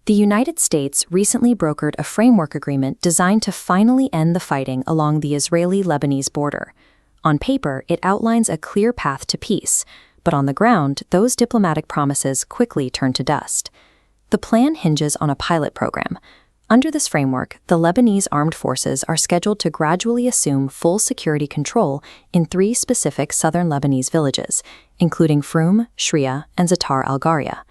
The United States recently brokered a framework agreement designed to finally end the fighting along the Israeli-Lebanese border. On paper, it outlines a clear path to peace, but on the ground, those diplomatic promises quickly turn to dust. The plan hinges on a pilot program. Under this framework, the Lebanese armed forces are scheduled to gradually assume full security control in 3 specific southern Lebanese villages, including Froum, Shria, and Zatar al-Gharia.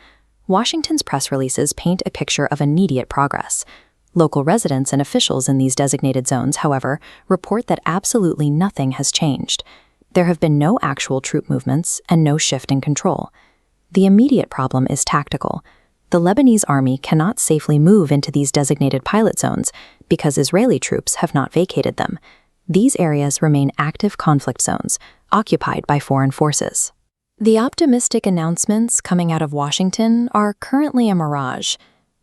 Washington's press releases paint a picture of immediate progress. Local residents and officials in these designated zones, however, report that absolutely nothing has changed. There have been no actual troop movements and no shift in control. The immediate problem is tactical. The Lebanese army cannot safely move into these designated pilot zones because Israeli troops have not vacated them. These areas remain active conflict zones, occupied by foreign forces. The optimistic announcements coming out of Washington are currently a mirage.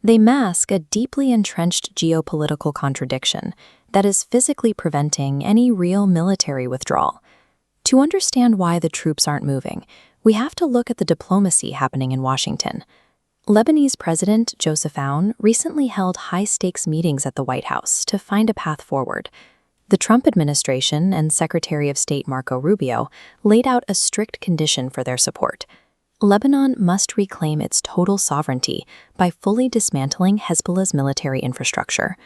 They mask a deeply entrenched geopolitical contradiction that is physically preventing any real military withdrawal. To understand why the troops aren't moving, we have to look at the diplomacy happening in Washington. Lebanese President Joseph Aoun recently held high-stakes meetings at the White House to find a path forward. The Trump administration and Secretary of State Marco Rubio laid out a strict condition for their support. Lebanon must reclaim its total sovereignty by fully dismantling Hezbollah's military infrastructure.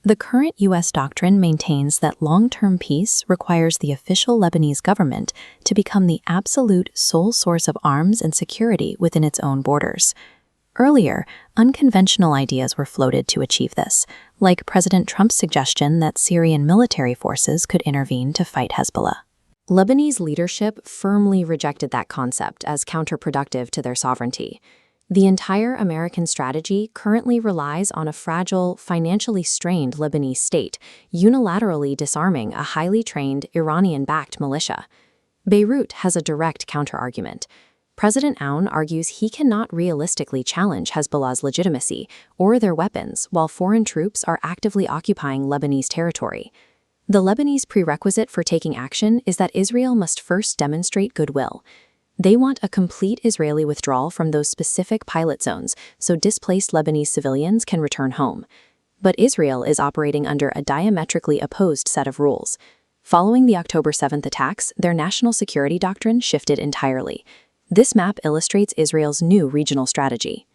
The current U.S. doctrine maintains that long-term peace requires the official Lebanese government to become the absolute sole source of arms and security within its own borders. Earlier, unconventional ideas were floated to achieve this, like President Trump's suggestion that Syrian military forces could intervene to fight Hezbollah. Lebanese leadership firmly rejected that concept as counterproductive to their sovereignty. The entire American strategy currently relies on a fragile, financially strained Lebanese state, unilaterally disarming a highly trained, Iranian-backed militia. Beirut has a direct counterargument. President Aoun argues he cannot realistically challenge Hezbollah's legitimacy or their weapons while foreign troops are actively occupying Lebanese territory. The Lebanese prerequisite for taking action is that Israel must first demonstrate goodwill. They want a complete Israeli withdrawal from those specific pilot zones so displaced Lebanese civilians can return home. But Israel is operating under a diametrically opposed set of rules. Following the October 7th attacks, their national security doctrine shifted entirely. This map illustrates Israel's new regional strategy.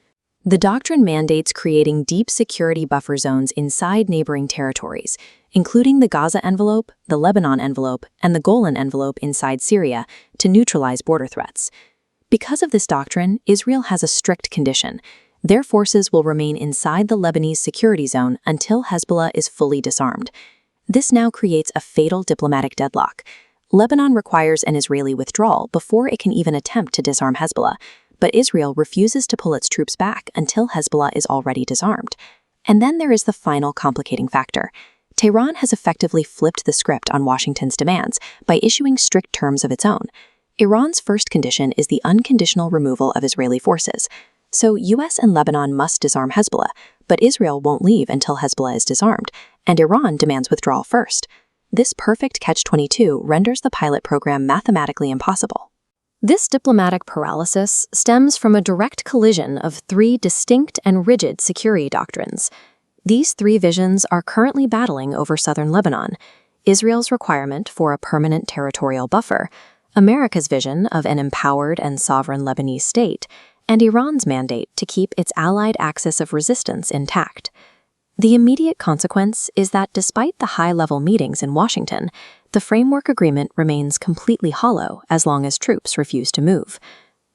The doctrine mandates creating deep security buffer zones inside neighboring territories, including the Gaza envelope, the Lebanon envelope, and the Golan envelope inside Syria, to neutralize border threats. Because of this doctrine, Israel has a strict condition. Their forces will remain inside the Lebanese security zone until Hezbollah is fully disarmed. This now creates a fatal diplomatic deadlock. Lebanon requires an Israeli withdrawal before it can even attempt to disarm Hezbollah, but Israel refuses to pull its troops back until Hezbollah is already disarmed. And then there is the final complicating factor. Tehran has effectively flipped the script on Washington's demands by issuing strict terms of its own. Iran's first condition is the unconditional removal of Israeli forces. So US and Lebanon must disarm Hezbollah, but Israel won't leave until Hezbollah is disarmed, and Iran demands withdrawal first. This perfect catch-22 renders the pilot program mathematically impossible. This diplomatic paralysis stems from a direct collision of 3 distinct and rigid security doctrines. These 3 visions are currently battling over southern Lebanon: Israel's requirement for a permanent territorial buffer, America's vision of an empowered and sovereign Lebanese state, and Iran's mandate to keep its allied axis of resistance intact. The immediate consequence is that despite the high-level meetings in Washington, the framework agreement remains completely hollow as long as troops refuse to move.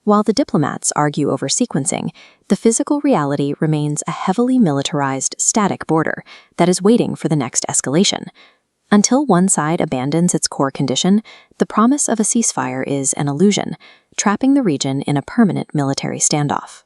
While the diplomats argue over sequencing, the physical reality remains a heavily militarized, static border that is waiting for the next escalation. Until one side abandons its core condition, the promise of a ceasefire is an illusion, trapping the region in a permanent military standoff.